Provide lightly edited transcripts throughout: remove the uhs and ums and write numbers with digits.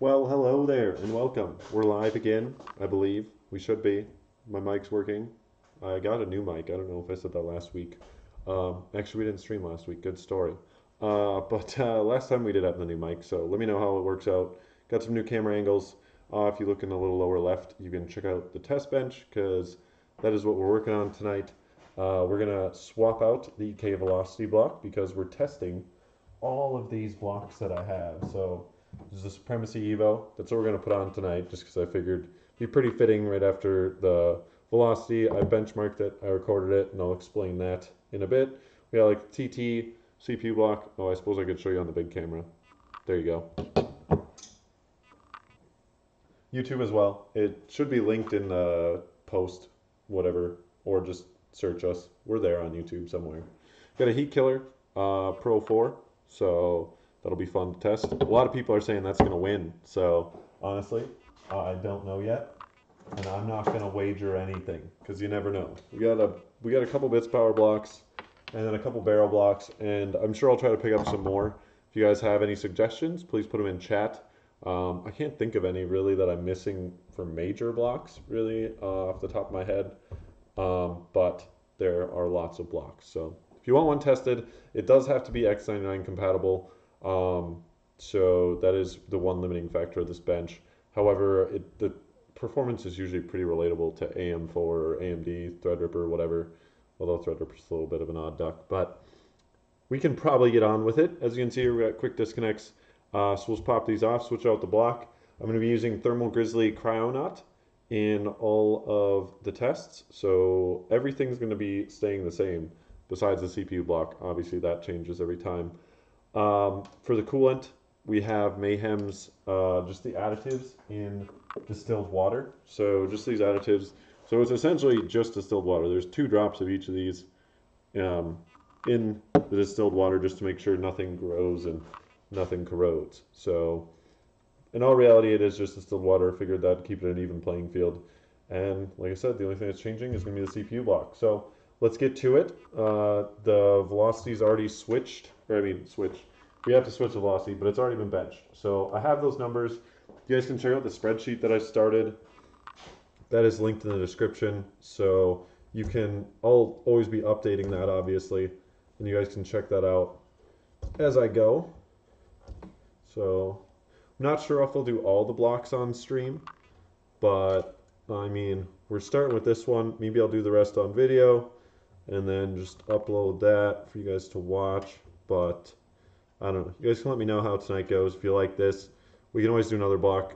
Well, hello there and welcome. We're live again, I believe. We should be. My mic's working. I got a new mic. I don't know if I said that last week. Actually, we didn't stream last week. Good story. But last time we did have the new mic, so let me know how it works out. Got some new camera angles. If you look in the little lower left, you can check out the test bench because that is what we're working on tonight. We're gonna swap out the K velocity block because we're testing all of these blocks that I have. So this is the Supremacy Evo. That's what we're going to put on tonight, just because I figured it'd be pretty fitting right after the Velocity. I benchmarked it, I recorded it, and I'll explain that in a bit. We got like TT, CPU block. Oh, I suppose I could show you on the big camera. There you go. YouTube as well. It should be linked in the post, whatever, or just search us. We're there on YouTube somewhere. Got a Heat Killer Pro 4, so that'll be fun to test. A lot of people are saying that's going to win, so honestly, I don't know yet, and I'm not going to wager anything because you never know. We got a couple bits power blocks, and then a couple barrel blocks, and I'm sure I'll try to pick up some more. If you guys have any suggestions, please put them in chat. I can't think of any really that I'm missing for major blocks, really, off the top of my head. But there are lots of blocks. So if you want one tested, it does have to be X99 compatible. So that is the one limiting factor of this bench. However, the performance is usually pretty relatable to AM4 or AMD, Threadripper, whatever. Although Threadripper's a little bit of an odd duck, but we can probably get on with it. As you can see here, we got quick disconnects. So we'll pop these off, switch out the block. I'm going to be using Thermal Grizzly Cryonaut in all of the tests. So everything's going to be staying the same besides the CPU block. Obviously that changes every time. For the coolant, we have Mayhem's, just the additives in distilled water. So just these additives. So it's essentially just distilled water. There's 2 drops of each of these in the distilled water just to make sure nothing grows and nothing corrodes. So in all reality, it is just distilled water. Figured that keep it an even playing field. And like I said, the only thing that's changing is going to be the CPU block. So let's get to it. The velocity's already switched, or I mean switched. We have to switch the velocity, but it's already been benched. So I have those numbers. You guys can check out the spreadsheet that I started. That is linked in the description. So I'll always be updating that, obviously. And you guys can check that out as I go. So I'm not sure if I'll do all the blocks on stream, but I mean, we're starting with this one. Maybe I'll do the rest on video and then just upload that for you guys to watch. But I don't know. You guys can let me know how tonight goes. If you like this, we can always do another block.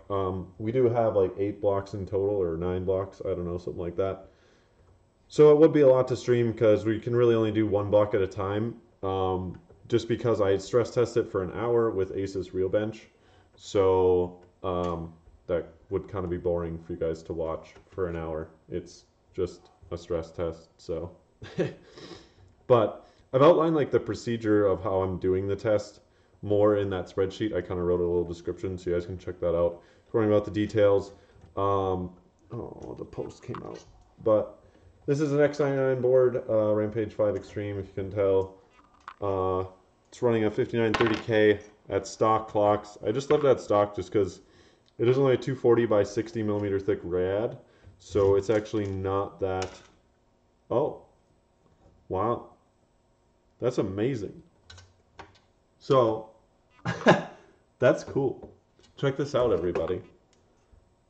We do have like 8 blocks in total, or 9 blocks. I don't know, something like that. So it would be a lot to stream because we can really only do 1 block at a time. Just because I stress test it for an hour with Asus Real Bench. So that would kind of be boring for you guys to watch for an hour. It's just a stress test. So, but I've outlined like the procedure of how I'm doing the test more in that spreadsheet. I kind of wrote a little description so you guys can check that out. Going about the details. Oh, the post came out. But this is an X99 board, Rampage 5 Extreme, if you can tell. It's running a 5930K at stock clocks. I just left that stock just because it is only a 240 by 60 millimeter thick rad, so it's actually not that. Oh, wow, that's amazing. So that's cool. Check this out, everybody.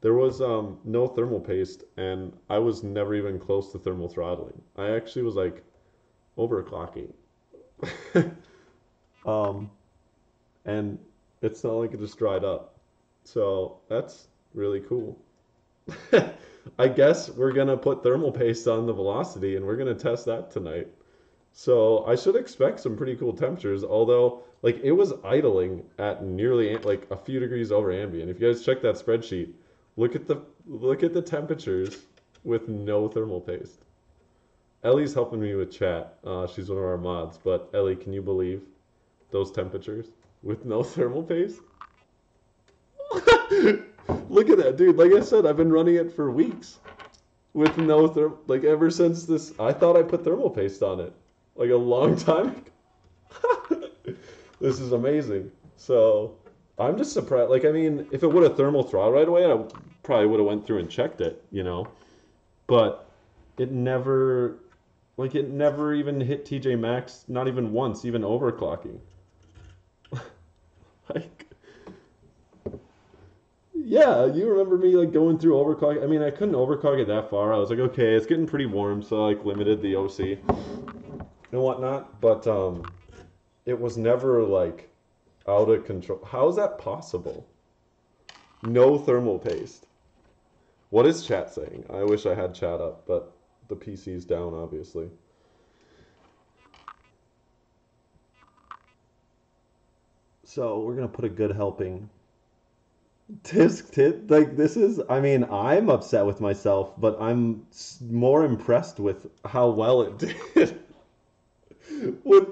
There was no thermal paste, and I was never even close to thermal throttling. I actually was like overclocking. And it's not like it just dried up. So that's really cool. I guess we're going to put thermal paste on the velocity and we're going to test that tonight. So I should expect some pretty cool temperatures, although like it was idling at nearly like a few degrees over ambient. If you guys check that spreadsheet, look at the temperatures with no thermal paste. Ellie's helping me with chat. She's one of our mods. But Ellie, can you believe those temperatures with no thermal paste? Look at that, dude. Like I said, I've been running it for weeks with no like ever since this. I thought I put thermal paste on it like a long time ago. This is amazing. So I'm just surprised. Like, I mean, if it would have thermal throttle right away, I probably would have went through and checked it, you know. But it never, like, it never even hit TJ Maxx, not even once, even overclocking. Like, yeah, you remember me like going through overclock. I mean, I couldn't overclock it that far. I was like, okay, it's getting pretty warm, so I like limited the OC and whatnot. But it was never like out of control. How is that possible? No thermal paste. What is chat saying? I wish I had chat up, but the PC's down, obviously. So we're gonna put a good helping. Tisk tit, like this is, I mean, I'm upset with myself, but I'm more impressed with how well it did. With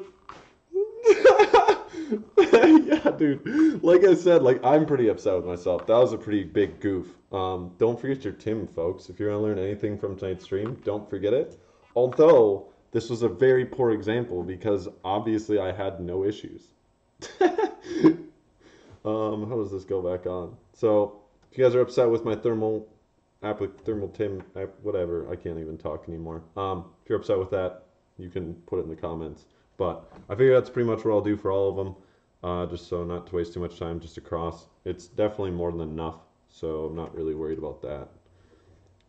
yeah, dude. Like I said, like I'm pretty upset with myself. That was a pretty big goof. Don't forget your Tim, folks. If you're gonna learn anything from tonight's stream, don't forget it. Although this was a very poor example because obviously I had no issues. How does this go back on? So, if you guys are upset with my thermal Tim, whatever, I can't even talk anymore. If you're upset with that, you can put it in the comments. But I figure that's pretty much what I'll do for all of them, just so not to waste too much time just across. It's definitely more than enough, so I'm not really worried about that.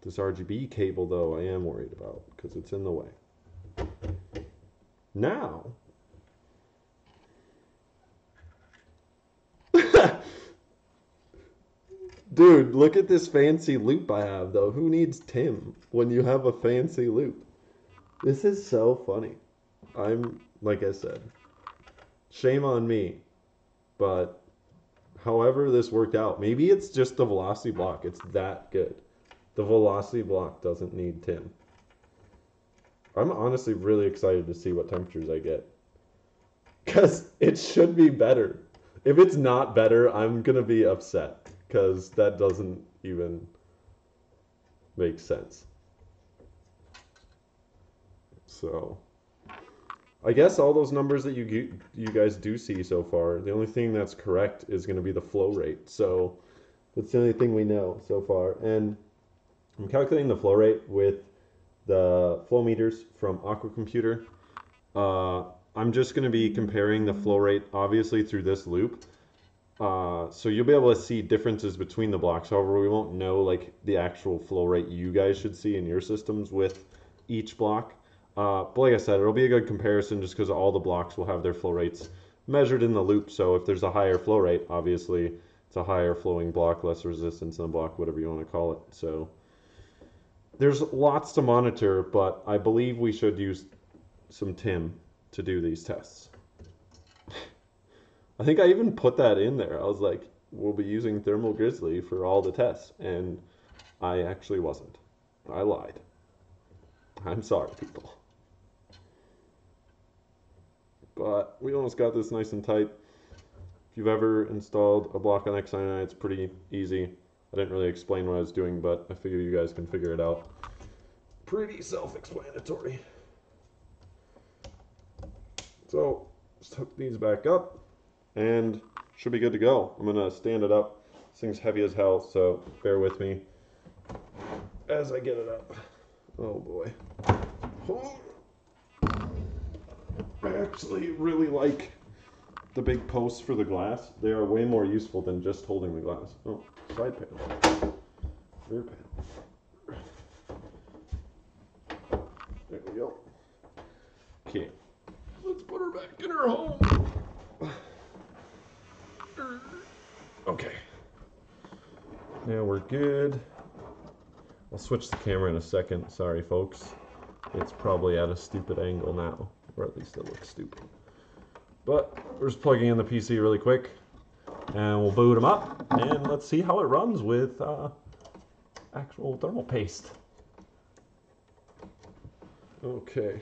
This RGB cable, though, I am worried about because it's in the way. Now, dude, look at this fancy loop I have, though. Who needs Tim when you have a fancy loop? This is so funny. Like I said, shame on me. But however this worked out, maybe it's just the velocity block. It's that good. The velocity block doesn't need Tim. I'm honestly really excited to see what temperatures I get. Because it should be better. If it's not better, I'm going to be upset. Because that doesn't even make sense. So, I guess all those numbers that you guys do see so far, the only thing that's correct is going to be the flow rate. So, that's the only thing we know so far. And I'm calculating the flow rate with the flow meters from Aqua Computer. I'm just going to be comparing the flow rate, obviously, through this loop. So you'll be able to see differences between the blocks. However, we won't know like the actual flow rate you guys should see in your systems with each block. But like I said, it'll be a good comparison just because all the blocks will have their flow rates measured in the loop. So if there's a higher flow rate, obviously it's a higher flowing block, less resistance in the block, whatever you want to call it. So there's lots to monitor, but I believe we should use some Tim to do these tests. I think I even put that in there. I was like, we'll be using Thermal Grizzly for all the tests, and I actually wasn't. I lied. I'm sorry, people. But we almost got this nice and tight. If you've ever installed a block on X99, it's pretty easy. I didn't really explain what I was doing, but I figure you guys can figure it out. Pretty self-explanatory. So, just hook these back up, and should be good to go. I'm going to stand it up. This thing's heavy as hell, so bear with me as I get it up. Oh boy. I actually really like the big posts for the glass. They are way more useful than just holding the glass. Oh, side panel. Rear panel. There we go. Okay. Let's put her back in her home. Okay. Now we're good. I'll switch the camera in a second. Sorry, folks. It's probably at a stupid angle now, or at least it looks stupid. But we're just plugging in the PC really quick, and we'll boot them up, and let's see how it runs with actual thermal paste. Okay.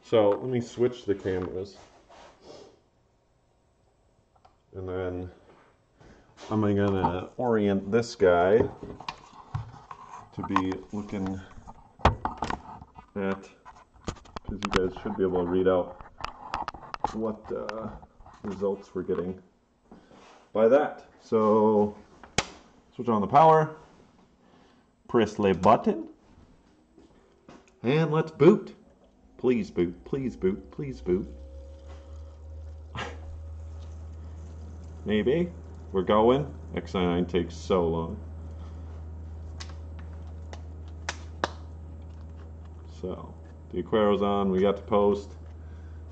So let me switch the cameras. And then I'm gonna orient this guy to be looking at, because you guys should be able to read out what results we're getting. by that. So switch on the power, press the button, and let's boot. Please boot, please boot, please boot. Maybe. We're going. X99 takes so long. So the Aquaro's on, we got the post.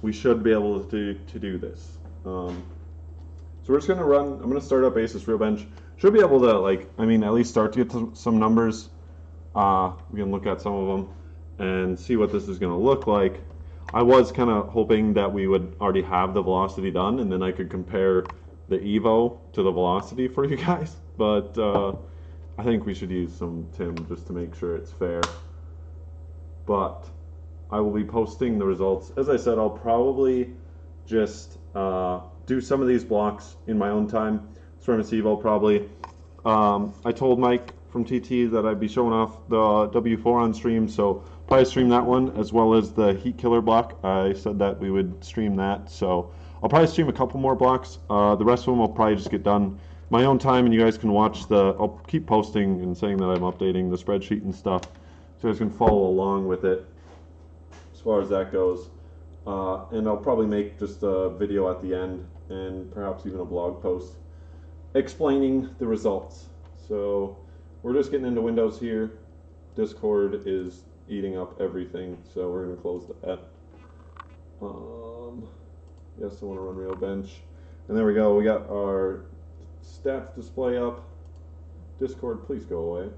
We should be able to do this. So we're just gonna run, I'm gonna start up Asus Real Bench. Should be able to, like, I mean, at least start to get to some numbers. We can look at some of them and see what this is gonna look like. I was kind of hoping that we would already have the velocity done and then I could compare the Evo to the velocity for you guys. But I think we should use some Tim just to make sure it's fair. But I will be posting the results. As I said, I'll probably just do some of these blocks in my own time. Spermus Evo probably. I told Mike from TT that I'd be showing off the W4 on stream, so probably stream that one as well as the Heat Killer block. I said that we would stream that, so I'll probably stream a couple more blocks. The rest of them I'll probably just get done my own time, and you guys can watch the. I'll keep posting and saying that I'm updating the spreadsheet and stuff, so you guys can follow along with it as far as that goes. And I'll probably make just a video at the end and perhaps even a blog post explaining the results. So we're just getting into Windows here. Discord is eating up everything, so we're going to close that. Yes, I want to run Real Bench. And there we go. We got our stats display up. Discord, please go away.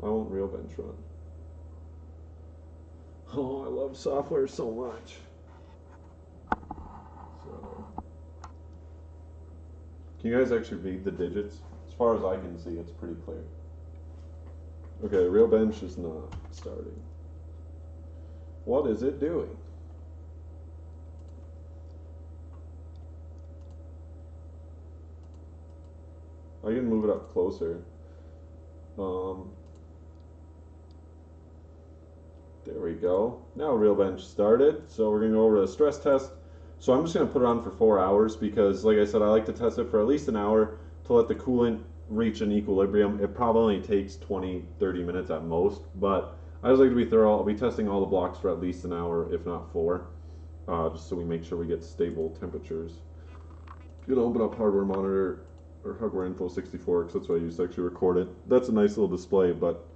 I won't Real Bench run. Oh, I love software so much. So, can you guys actually read the digits? As far as I can see, it's pretty clear. Okay, Real Bench is not starting. What is it doing? I can move it up closer. There we go. Now Real Bench started. So we're going to go over to the stress test. So I'm just going to put it on for 4 hours because, like I said, I like to test it for at least an hour to let the coolant reach an equilibrium. It probably only takes 20-30 minutes at most, but I just like to be thorough. I'll be testing all the blocks for at least an hour, if not 4, just so we make sure we get stable temperatures. I'm going to open up Hardware Monitor or Hardware Info 64 because that's what I use to actually record it. That's a nice little display, but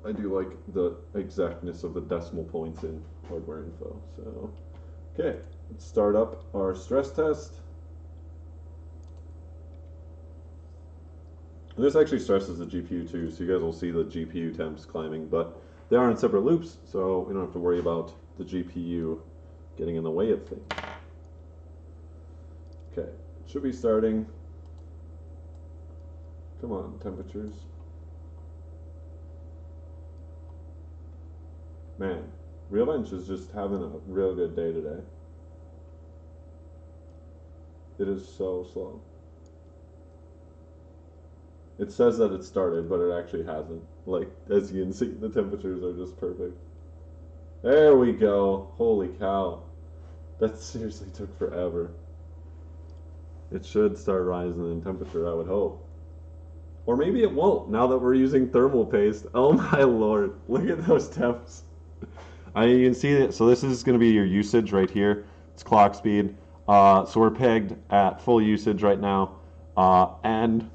I do like the exactness of the decimal points in Hardware Info. So, okay, let's start up our stress test. And this actually stresses the GPU too, so you guys will see the GPU temps climbing, but they are in separate loops, so we don't have to worry about the GPU getting in the way of things. Okay, it should be starting. Come on, temperatures. Man, Real Bench is just having a real good day today. It is so slow. It says that it started, but it actually hasn't. Like, as you can see, the temperatures are just perfect. There we go. Holy cow. That seriously took forever. It should start rising in temperature, I would hope. Or maybe it won't, now that we're using thermal paste. Oh my lord. Look at those temps. You can see that. So this is going to be your usage right here. It's clock speed. So we're pegged at full usage right now. And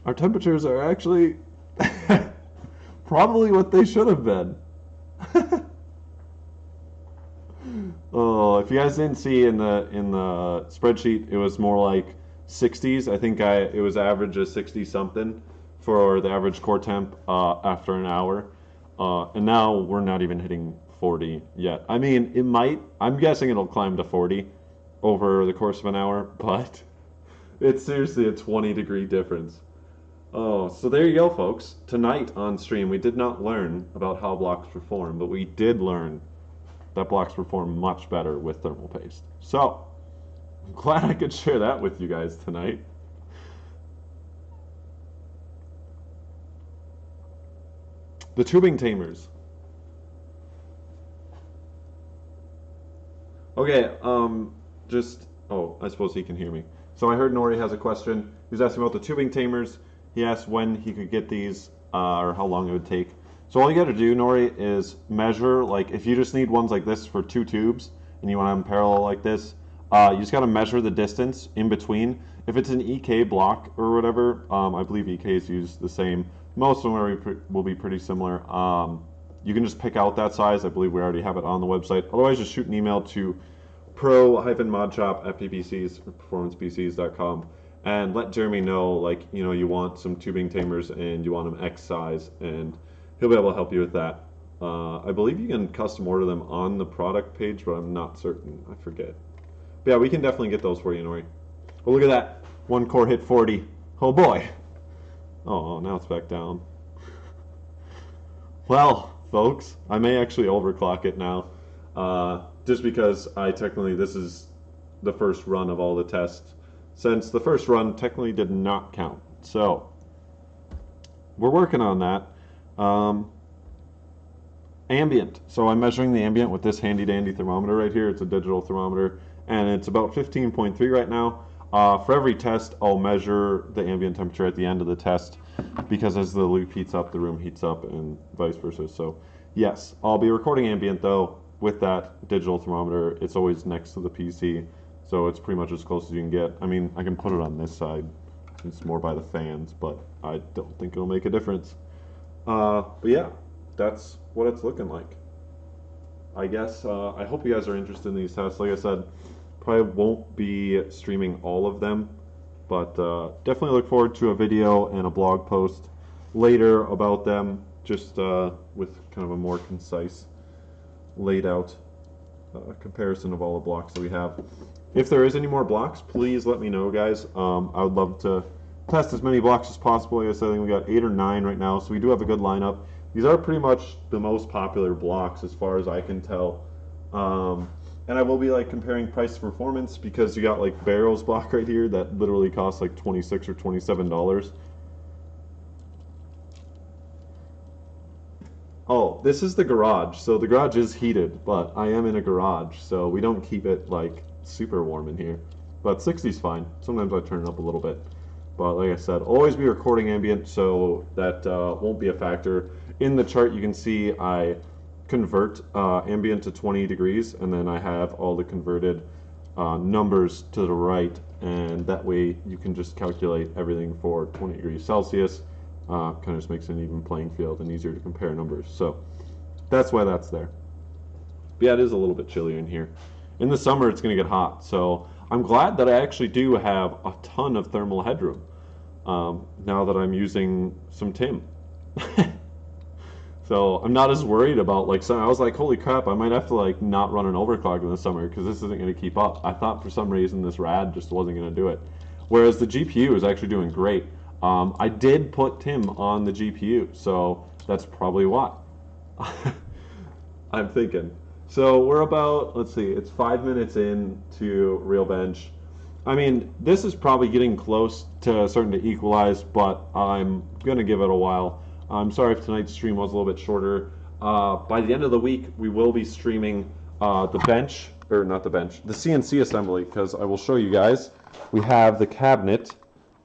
our temperatures are actually probably what they should have been. Oh, if you guys didn't see in the spreadsheet, it was more like 60s. I think it was average of 60 something for the average core temp after an hour. And now we're not even hitting 40 yet. I mean, it might. I'm guessing it'll climb to 40 over the course of an hour, but it's seriously a 20-degree difference. Oh, so there you go, folks. Tonight on stream, we did not learn about how blocks perform, but we did learn that blocks perform much better with thermal paste. So, I'm glad I could share that with you guys tonight. The tubing tamers. Okay, oh, I suppose he can hear me. So I heard Nori has a question. He's asking about the tubing tamers. He asked when he could get these, or how long it would take. So all you got to do, Nori, is measure, like, if you just need ones like this for 2 tubes, and you want to have them parallel like this, you just got to measure the distance in between. If it's an EK block or whatever, I believe EKs use the same. Most of them will be pretty similar. You can just pick out that size. I believe we already have it on the website. Otherwise, just shoot an email to pro-modshop at ppcs or performancepcs.com and let Jeremy know, like, you know, you want some tubing tamers and you want them X size, and he'll be able to help you with that. I believe you can custom order them on the product page, but I'm not certain. I forget. But yeah, we can definitely get those for you, Nori. Oh, look at that. One core hit 40. Oh boy. Oh, now it's back down. Well, folks, I may actually overclock it now. Just because this is the first run of all the tests, since the first run technically did not count. So, we're working on that. Ambient. So I'm measuring the ambient with this handy dandy thermometer right here. It's a digital thermometer, and it's about 15.3 right now. For every test, I'll measure the ambient temperature at the end of the test, because as the loop heats up, the room heats up, and vice versa. So yes, I'll be recording ambient though with that digital thermometer. It's always next to the PC, so it's pretty much as close as you can get. I mean, I can put it on this side. It's more by the fans, but I don't think it'll make a difference. But yeah, that's what it's looking like. I guess I hope you guys are interested in these tests. Like I said, probably won't be streaming all of them, but definitely look forward to a video and a blog post later about them, just with kind of a more concise, laid out comparison of all the blocks that we have. If there is any more blocks, please let me know, guys. I would love to test as many blocks as possible. Like I said, I think we got 8 or 9 right now, so we do have a good lineup. These are pretty much the most popular blocks as far as I can tell. And I will be like comparing price to performance, because you got like Barrel's block right here that literally costs like $26 or $27. Oh, this is the garage. So the garage is heated, but I am in a garage, so we don't keep it like super warm in here. But 60 is fine. Sometimes I turn it up a little bit. But like I said, always be recording ambient, so that won't be a factor. In the chart, you can see I convert ambient to 20 degrees, and then I have all the converted numbers to the right, and that way you can just calculate everything for 20 degrees Celsius. Kind of just makes an even playing field and easier to compare numbers. So that's why that's there. But yeah, it is a little bit chillier in here. In the summer, it's going to get hot, so I'm glad that I actually do have a ton of thermal headroom now that I'm using some TIM. So I'm not as worried about, like, so I was like, holy crap, I might have to like not run an overclock in the summer because this isn't going to keep up. I thought for some reason this RAD just wasn't going to do it. Whereas the GPU is actually doing great. I did put TIM on the GPU, so that's probably why. I'm thinking. So we're about, let's see, it's 5 minutes in to Real Bench. I mean, this is probably getting close to starting to equalize, but I'm going to give it a while. I'm sorry if tonight's stream was a little bit shorter. By the end of the week, we will be streaming the bench, or not the bench, the CNC assembly, because I will show you guys. We have the cabinet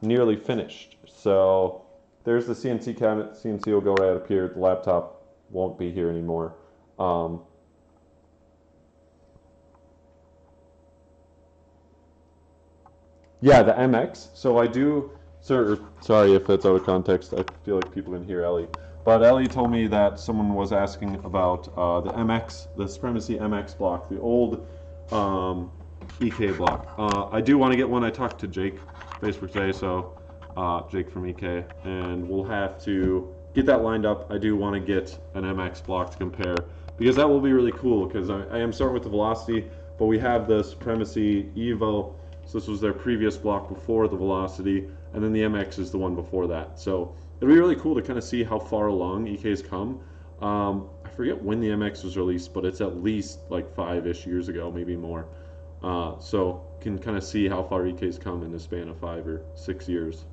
nearly finished. So there's the CNC cabinet. CNC will go right up here. The laptop won't be here anymore. Yeah, the MX. So I do, sir, sorry if that's out of context. I feel like people can hear Ellie. But Ellie told me that someone was asking about the MX, the Supremacy MX block, the old EK block. I do want to get one. I talked to Jake Facebook today, so Jake from EK, and we'll have to get that lined up. I do want to get an MX block to compare, because that will be really cool, because I am starting with the Velocity, but we have the Supremacy Evo. So this was their previous block before the Velocity, and then the MX is the one before that. So it'll be really cool to kind of see how far along EK's come. I forget when the MX was released, but it's at least like 5-ish years ago, maybe more. So can kind of see how far EK's come in the span of 5 or 6 years.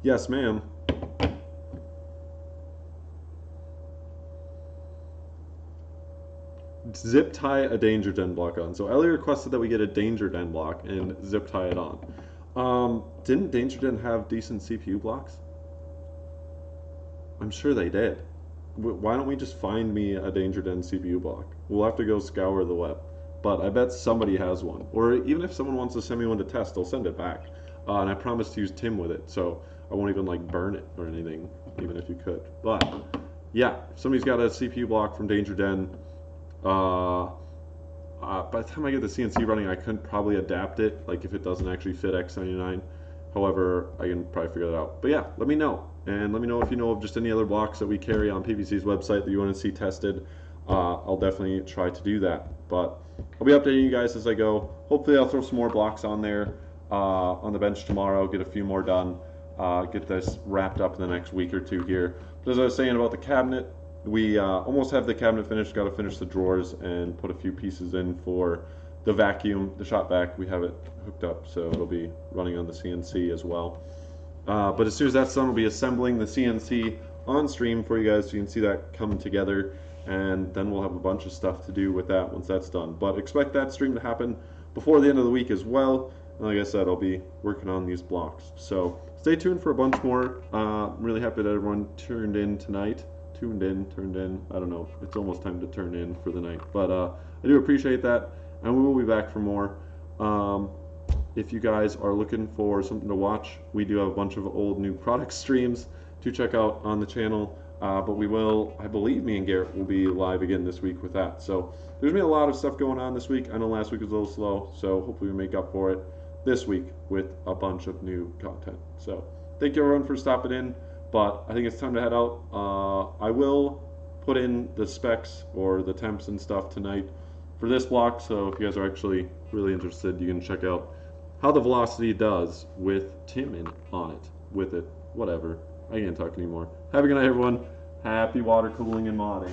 Yes, ma'am. zip tie a Danger Den block on. So Ellie requested that we get a Danger Den block and zip tie it on. Didn't Danger Den have decent CPU blocks? I'm sure they did. Why don't we just find me a Danger Den CPU block? We'll have to go scour the web. But I bet somebody has one. Or even if someone wants to send me one to test, I'll send it back. And I promise to use Tim with it, so I won't even like burn it or anything, even if you could. But yeah, if somebody's got a CPU block from Danger Den, by the time I get the CNC running, I could probably adapt it, like if it doesn't actually fit X99. However, I can probably figure that out. But yeah, let me know. And let me know if you know of just any other blocks that we carry on PVC's website that you want to see tested. I'll definitely try to do that. But I'll be updating you guys as I go. Hopefully I'll throw some more blocks on there on the bench tomorrow, get a few more done, get this wrapped up in the next week or two here. But as I was saying about the cabinet, we almost have the cabinet finished, got to finish the drawers and put a few pieces in for the vacuum, the shop vac. We have it hooked up, so it'll be running on the CNC as well. But as soon as that's done, we'll be assembling the CNC on stream for you guys so you can see that come together, and then we'll have a bunch of stuff to do with that once that's done. But expect that stream to happen before the end of the week as well. And like I said, I'll be working on these blocks. So stay tuned for a bunch more. I'm really happy that everyone turned in tonight. Turned in. I don't know. It's almost time to turn in for the night. But I do appreciate that, and we will be back for more. If you guys are looking for something to watch, we do have a bunch of old new product streams to check out on the channel. But we will, I believe me and Garrett will be live again this week with that. So there's been a lot of stuff going on this week. I know last week was a little slow, so hopefully we make up for it this week with a bunch of new content. So thank you everyone for stopping in, but I think it's time to head out. I will put in the specs or the temps and stuff tonight for this block, so if you guys are actually really interested, you can check out how the velocity does with Tim on it, with it, whatever. I can't talk anymore. Have a good night, everyone. Happy water cooling and modding.